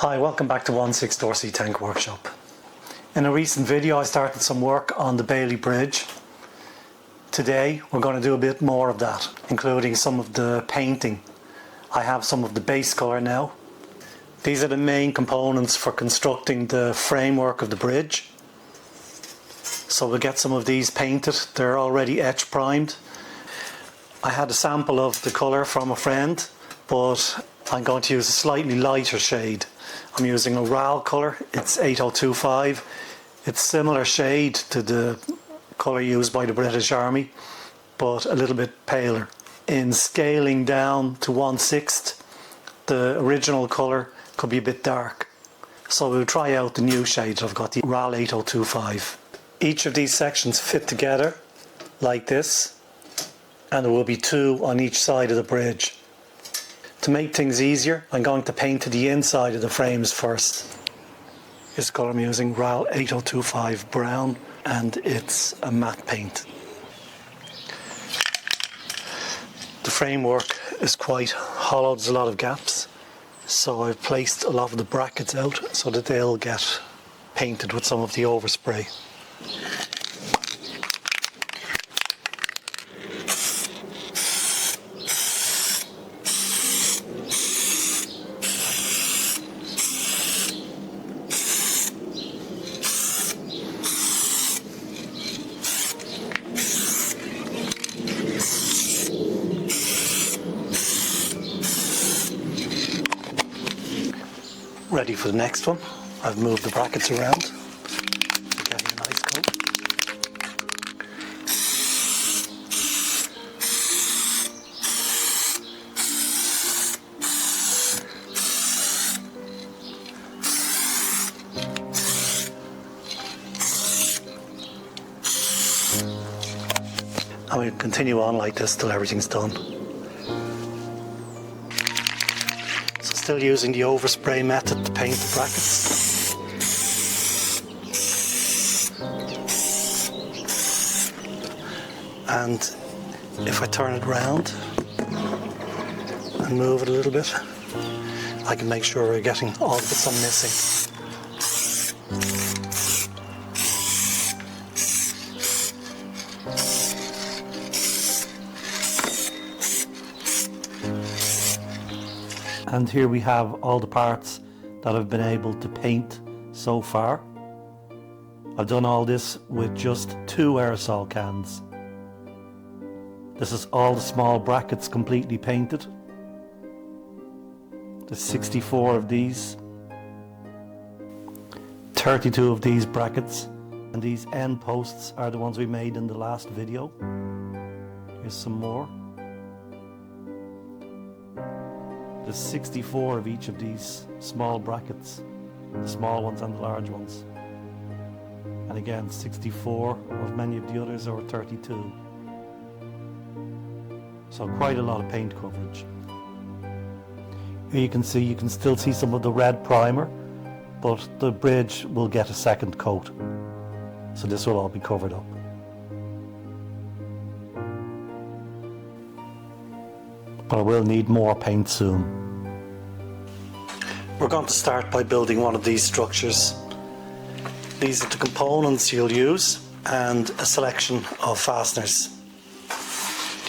Hi, welcome back to 16 Tank Workshop. In a recent video I started some work on the Bailey Bridge. Today we're going to do a bit more of that, including some of the painting. I have some of the base colour now. These are the main components for constructing the framework of the bridge. So we'll get some of these painted. They're already etch primed. I had a sample of the colour from a friend, but I'm going to use a slightly lighter shade. I'm using a RAL colour, it's 8025. It's similar shade to the colour used by the British Army, but a little bit paler. In scaling down to 1/6, the original colour could be a bit dark. So we'll try out the new shade. I've got the RAL 8025. Each of these sections fit together like this, and there will be two on each side of the bridge. To make things easier, I'm going to paint to the inside of the frames first. This colour I'm using, RAL 8025 brown, and it's a matte paint. The framework is quite hollow, there's a lot of gaps, so I've placed a lot of the brackets out so that they'll get painted with some of the overspray. Ready for the next one. I've moved the brackets around to get a nice coat. And we'll continue on like this till everything's done. Still using the overspray method to paint the brackets. And if I turn it around and move it a little bit, I can make sure we're getting all the bits I'm missing. And here we have all the parts that I've been able to paint so far. I've done all this with just 2 aerosol cans. This is all the small brackets completely painted. There's 64 of these, 32 of these brackets, and these end posts are the ones we made in the last video. Here's some more. There's 64 of each of these small brackets, the small ones and the large ones. And again, 64 of many of the others, or 32. So quite a lot of paint coverage. Here you can still see some of the red primer, but the bridge will get a second coat. So this will all be covered up. But I will need more paint soon. We're going to start by building one of these structures. These are the components you'll use and a selection of fasteners.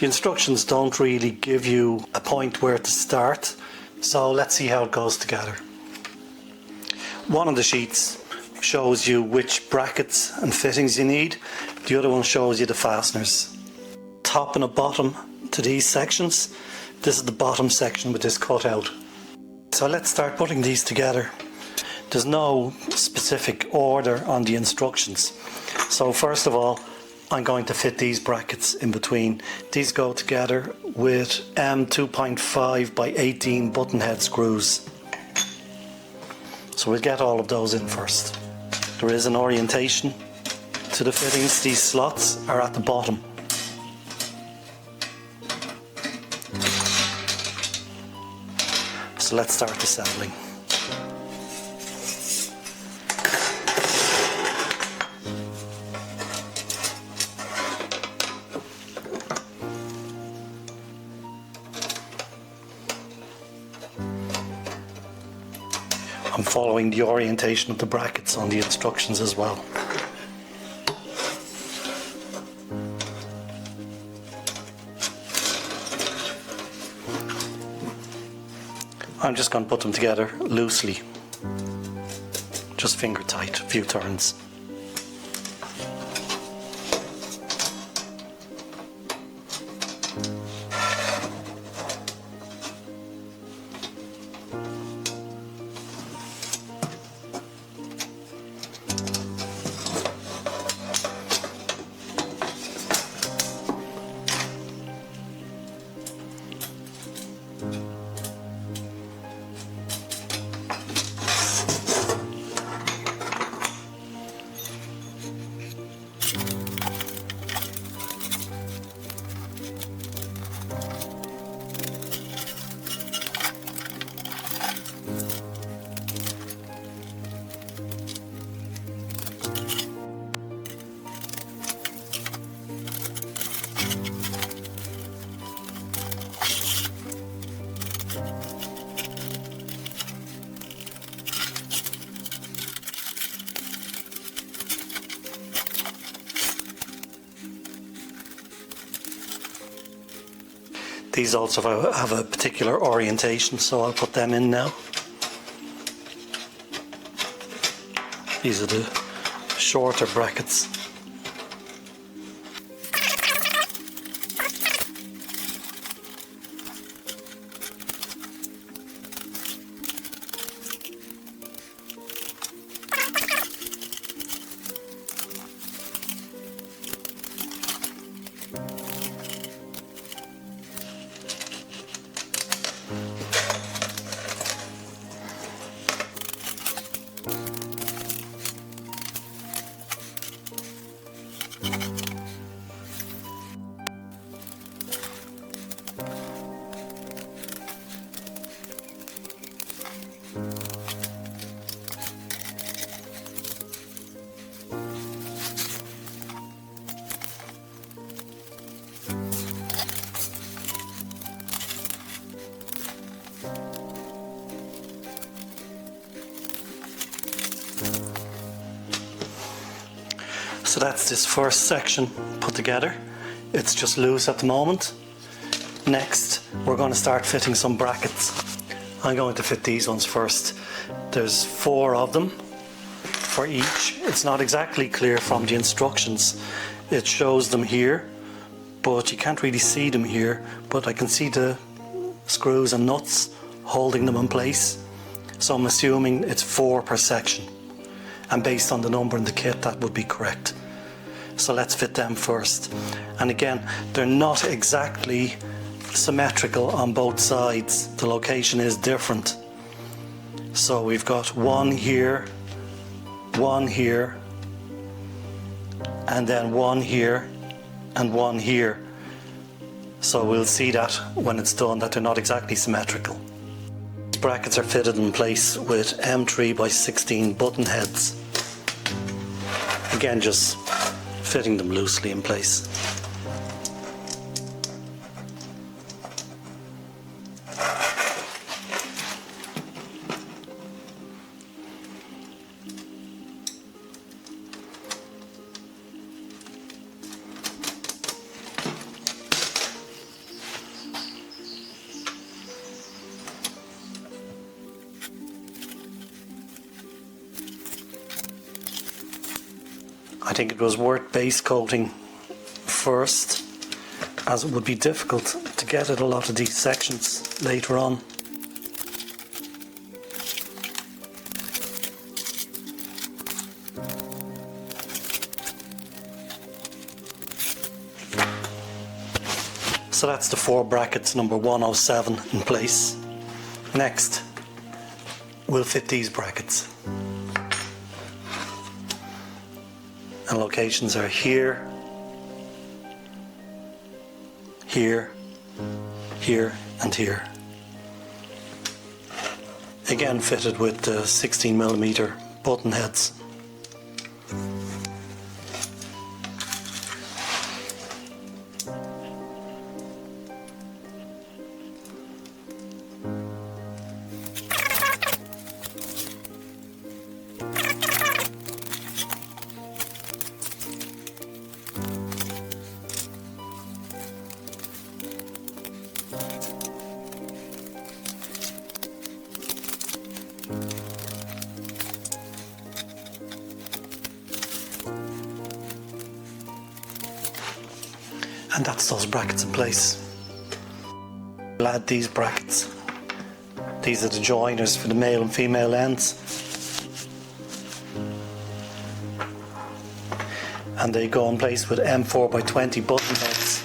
The instructions don't really give you a point where to start, so let's see how it goes together. One of the sheets shows you which brackets and fittings you need. The other one shows you the fasteners. Top and a bottom to these sections. This is the bottom section with this cutout. So let's start putting these together. There's no specific order on the instructions. So first of all, I'm going to fit these brackets in between. These go together with M2.5 by 18 button head screws. So we'll get all of those in first. There is an orientation to the fittings. These slots are at the bottom. So let's start assembling. I'm following the orientation of the brackets on the instructions as well. I'm just going to put them together loosely, just finger tight, a few turns. These also have a particular orientation, so I'll put them in now. These are the shorter brackets. So that's this first section put together. It's just loose at the moment. Next, we're going to start fitting some brackets. I'm going to fit these ones first. There's 4 of them for each. It's not exactly clear from the instructions. It shows them here, but you can't really see them here. But I can see the screws and nuts holding them in place. So I'm assuming it's 4 per section. And based on the number in the kit, that would be correct. So let's fit them first. And again, they're not exactly symmetrical on both sides. The location is different. So we've got one here, and then one here, and one here. So we'll see that when it's done, that they're not exactly symmetrical. These brackets are fitted in place with M3x16 button heads. Again, just fitting them loosely in place. I think it was worth base coating first, as it would be difficult to get at a lot of these sections later on. So that's the 4 brackets, number 107, in place. Next, we'll fit these brackets. And locations are here, here, here, and here. Again fitted with the 16mm button heads. And that's those brackets in place. We'll add these brackets. These are the joiners for the male and female ends. And they go in place with M4x20 button heads.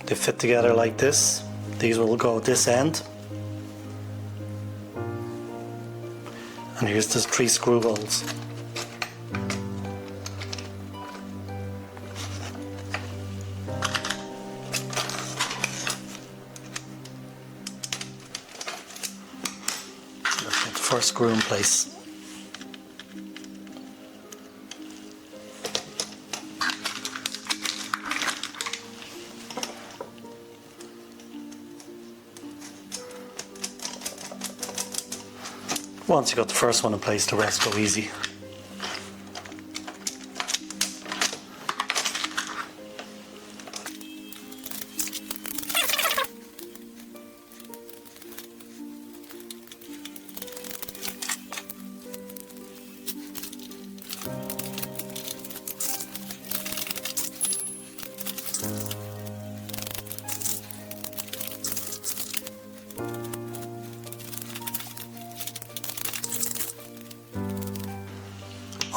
They fit together like this. These will go at this end. And here's the 3 screw holes. Let's get the first screw in place. Once you got the first one in place, the rest go easy.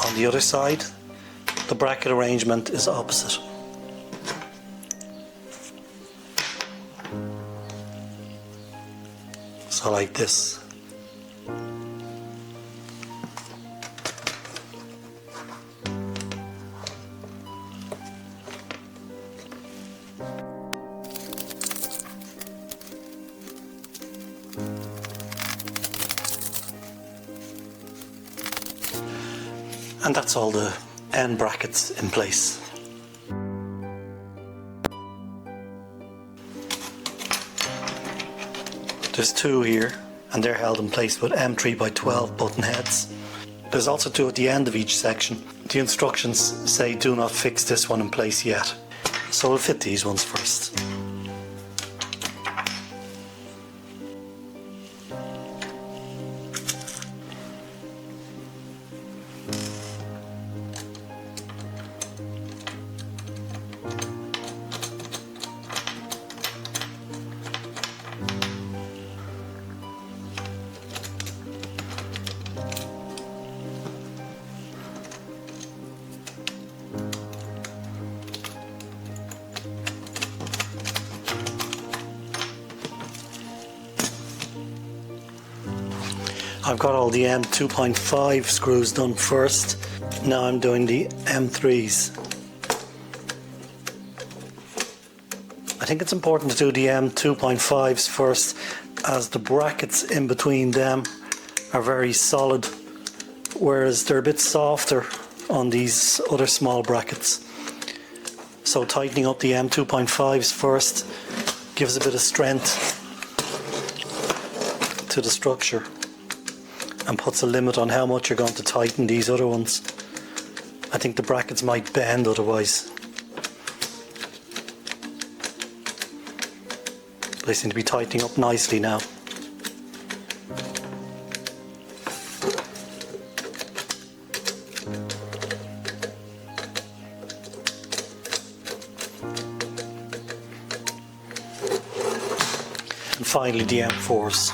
On the other side, the bracket arrangement is opposite. So like this. And that's all the end brackets in place. There's 2 here, and they're held in place with M3x12 button heads. There's also 2 at the end of each section. The instructions say do not fix this one in place yet. So we'll fit these ones first. I've got all the M2.5 screws done first. Now I'm doing the M3s. I think it's important to do the M2.5s first, as the brackets in between them are very solid, whereas they're a bit softer on these other small brackets. So tightening up the M2.5s first gives a bit of strength to the structure and puts a limit on how much you're going to tighten these other ones. I think the brackets might bend otherwise. They seem to be tightening up nicely now. And finally the M4s.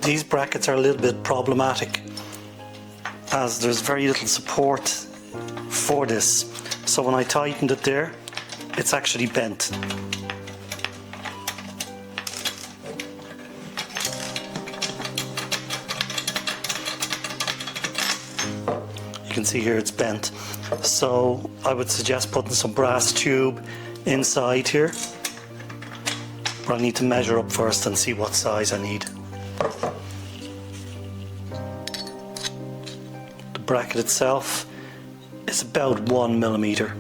These brackets are a little bit problematic, as there's very little support for this. So when I tightened it there, it's actually bent. you can see here it's bent. So I would suggest putting some brass tube inside here. But I need to measure up first and see what size I need. The bracket itself is about 1 millimeter.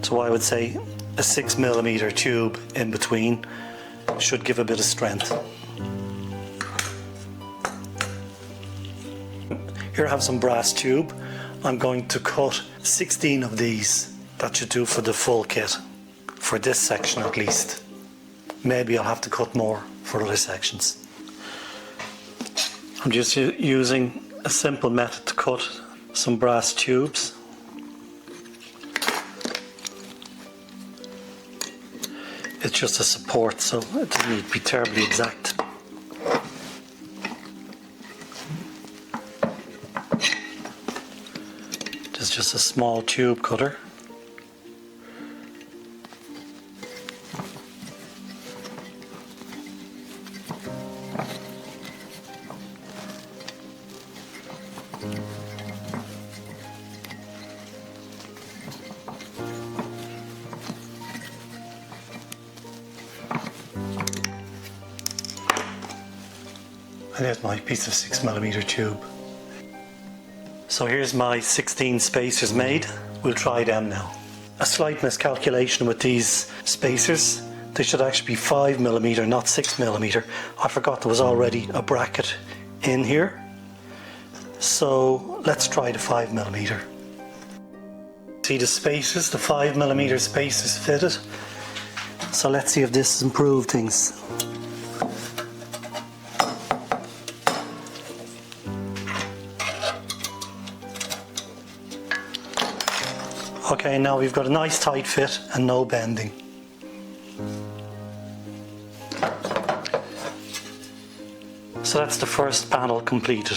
So I would say a 6 millimeter tube in between should give a bit of strength. Here I have some brass tube. I'm going to cut 16 of these. That should do for the full kit, for this section at least. Maybe I'll have to cut more for other sections. I'm just using a simple method to cut some brass tubes. It's just a support, so it doesn't need to be terribly exact. It's just a small tube cutter. And there's my piece of 6 millimeter tube. So here's my 16 spacers made. We'll try them now. A slight miscalculation with these spacers. They should actually be 5 millimeter, not 6 millimeter. I forgot there was already a bracket in here. So let's try the 5 millimeter. See the spacers, the 5 millimeter spacers fitted. So let's see if this has improved things. Okay, now we've got a nice tight fit and no bending. So that's the first panel completed.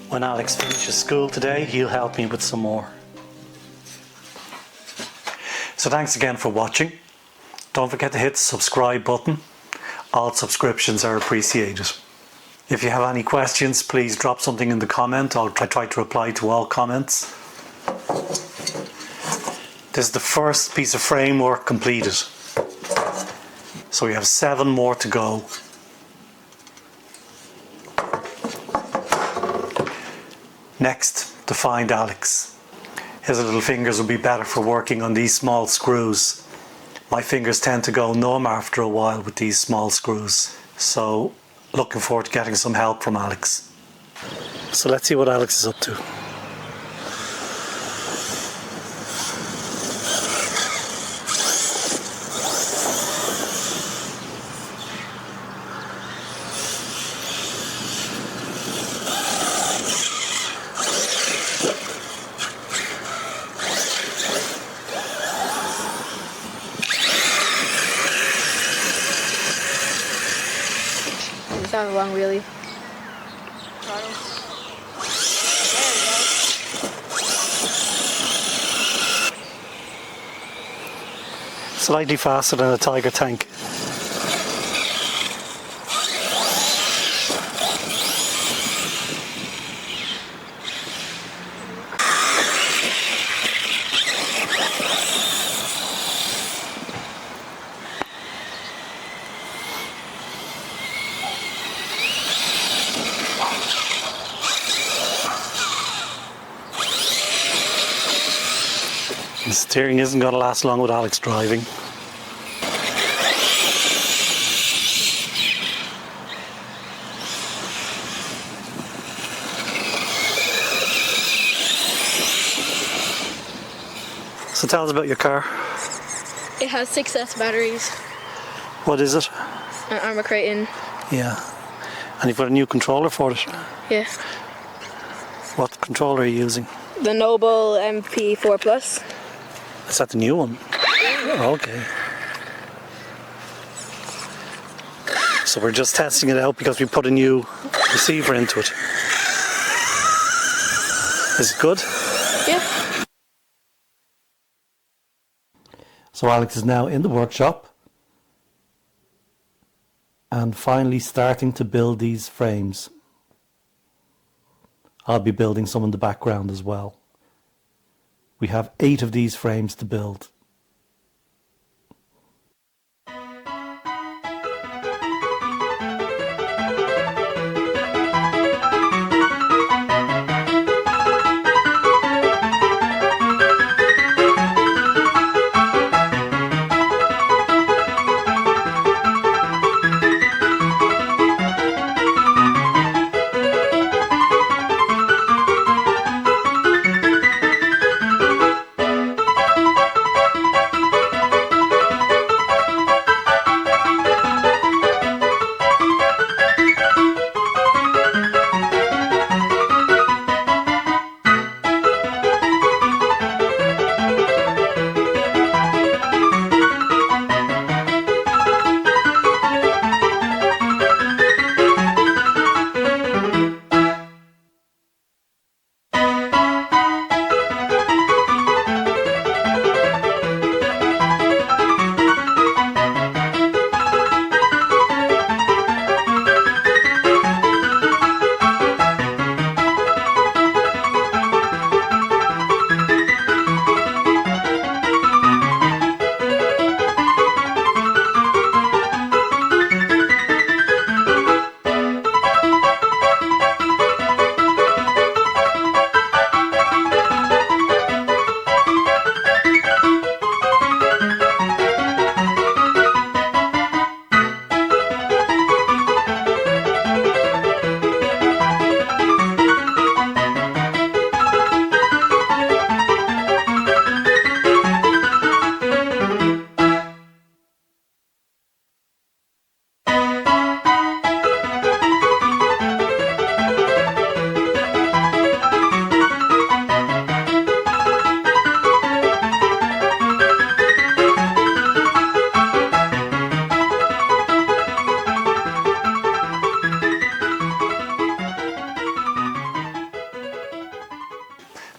When Alex finishes school today, he'll help me with some more. So thanks again for watching. Don't forget to hit the subscribe button. All subscriptions are appreciated. If you have any questions, please drop something in the comment. I'll try to reply to all comments. This is the first piece of framework completed. So we have 7 more to go. Next, to find Alex. His little fingers will be better for working on these small screws. My fingers tend to go numb after a while with these small screws. So looking forward to getting some help from Alex. So let's see what Alex is up to. It's not a long wheelie. Slightly faster than a Tiger tank. The steering isn't going to last long with Alex driving. So tell us about your car. It has 6S batteries. What is it? An Armortek. Yeah. And you've got a new controller for it. Yeah. What controller are you using? The Noble MP4 Plus. Is that the new one? Okay. So we're just testing it out because we put a new receiver into it. Is it good? Yeah. So Alex is now in the workshop and finally starting to build these frames. I'll be building some in the background as well. We have 8 of these frames to build.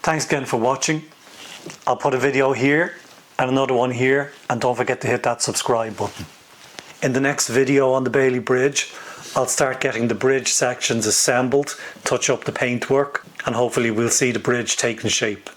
Thanks again for watching. I'll put a video here and another one here, and don't forget to hit that subscribe button. In the next video on the Bailey Bridge, I'll start getting the bridge sections assembled, touch up the paintwork, and hopefully we'll see the bridge taking shape.